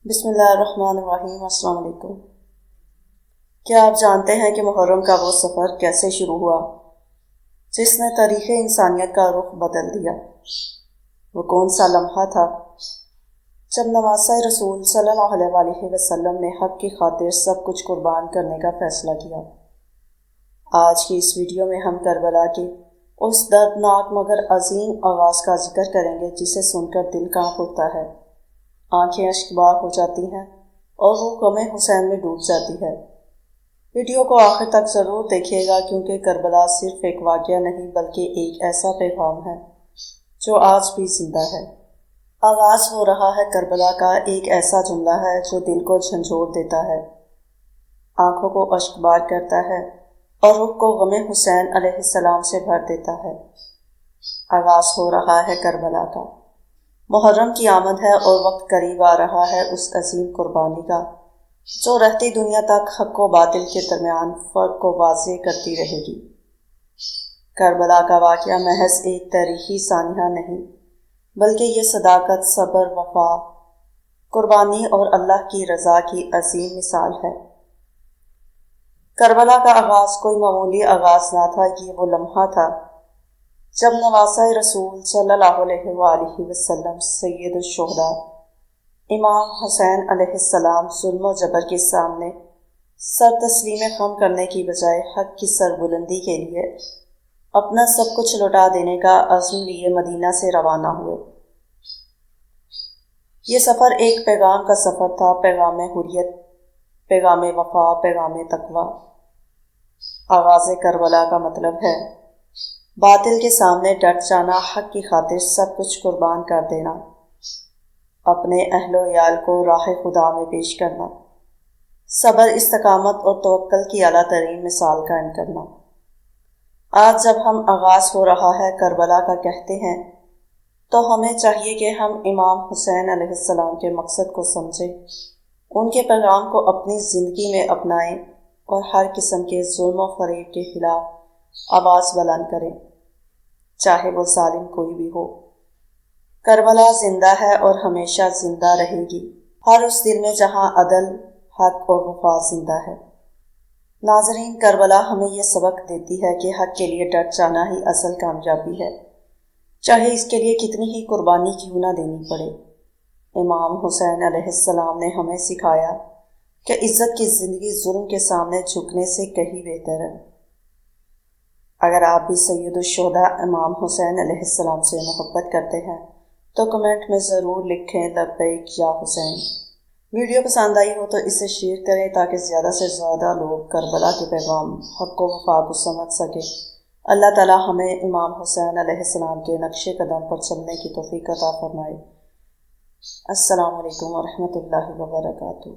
بسم اللہ الرحمن الرحیم۔ السلام علیکم۔ کیا آپ جانتے ہیں کہ محرم کا وہ سفر کیسے شروع ہوا جس نے تاریخ انسانیت کا رخ بدل دیا؟ وہ کون سا لمحہ تھا جب نواسۂ رسول صلی اللہ علیہ وسلم نے حق کی خاطر سب کچھ قربان کرنے کا فیصلہ کیا؟ آج کی اس ویڈیو میں ہم کربلا کے اس دردناک مگر عظیم آغاز کا ذکر کریں گے جسے سن کر دل کانپ اٹھتا ہے، آنکھیں اشکبار ہو جاتی ہیں اور وہ غم حسین میں ڈوب جاتی ہے۔ ویڈیو کو آخر تک ضرور دیکھیے گا کیونکہ کربلا صرف ایک واقعہ نہیں بلکہ ایک ایسا پیغام ہے جو آج بھی زندہ ہے۔ آغاز ہو رہا ہے کربلا کا ایک ایسا جملہ ہے جو دل کو جھنجھوڑ دیتا ہے، آنکھوں کو اشکبار کرتا ہے اور روح کو غم حسین علیہ السلام سے بھر دیتا ہے۔ آغاز ہو رہا ہے کربلا کا۔ محرم کی آمد ہے اور وقت قریب آ رہا ہے اس عظیم قربانی کا جو رہتی دنیا تک حق و باطل کے درمیان فرق کو واضح کرتی رہے گی۔ کربلا کا واقعہ محض ایک تاریخی سانحہ نہیں بلکہ یہ صداقت، صبر، وفا، قربانی اور اللہ کی رضا کی عظیم مثال ہے۔ کربلا کا آغاز کوئی معمولی آغاز نہ تھا، یہ وہ لمحہ تھا جب نواسۂ رسول صلی اللہ علیہ وآلہ وسلم سید الشہداء امام حسین علیہ السلام ظلم و جبر کے سامنے سر تسلیم خم کرنے کی بجائے حق کی سربلندی کے لیے اپنا سب کچھ لوٹا دینے کا عزم لیے مدینہ سے روانہ ہوئے۔ یہ سفر ایک پیغام کا سفر تھا، پیغام حریت، پیغام وفا، پیغام تقویٰ۔ آغاز کربلا کا مطلب ہے باطل کے سامنے ڈٹ جانا، حق کی خاطر سب کچھ قربان کر دینا، اپنے اہل و عیال کو راہ خدا میں پیش کرنا، صبر، استقامت اور توکل کی اعلیٰ ترین مثال قائم کرنا۔ آج جب ہم آغاز ہو رہا ہے کربلا کا کہتے ہیں تو ہمیں چاہیے کہ ہم امام حسین علیہ السلام کے مقصد کو سمجھیں، ان کے پیغام کو اپنی زندگی میں اپنائیں اور ہر قسم کے ظلم و فریب کے خلاف آواز بلند کریں، چاہے وہ ظالم کوئی بھی ہو۔ کربلا زندہ ہے اور ہمیشہ زندہ رہے گی، ہر اس دل میں جہاں عدل، حق اور وفا زندہ ہے۔ ناظرین، کربلا ہمیں یہ سبق دیتی ہے کہ حق کے لیے ڈٹ جانا ہی اصل کامیابی ہے، چاہے اس کے لیے کتنی ہی قربانی کیوں نہ دینی پڑے۔ امام حسین علیہ السلام نے ہمیں سکھایا کہ عزت کی زندگی ظلم کے سامنے جھکنے سے کہیں بہتر ہے۔ اگر آپ بھی سید الشہداء امام حسین علیہ السلام سے محبت کرتے ہیں تو کمنٹ میں ضرور لکھیں لبیک یا حسین۔ ویڈیو پسند آئی ہو تو اسے شیئر کریں تاکہ زیادہ سے زیادہ لوگ کربلا کے پیغام، حق و وفا کو سمجھ سکیں۔ اللہ تعالی ہمیں امام حسین علیہ السلام کے نقش قدم پر چلنے کی توفیق عطا فرمائے۔ السلام علیکم ورحمۃ اللہ وبرکاتہ۔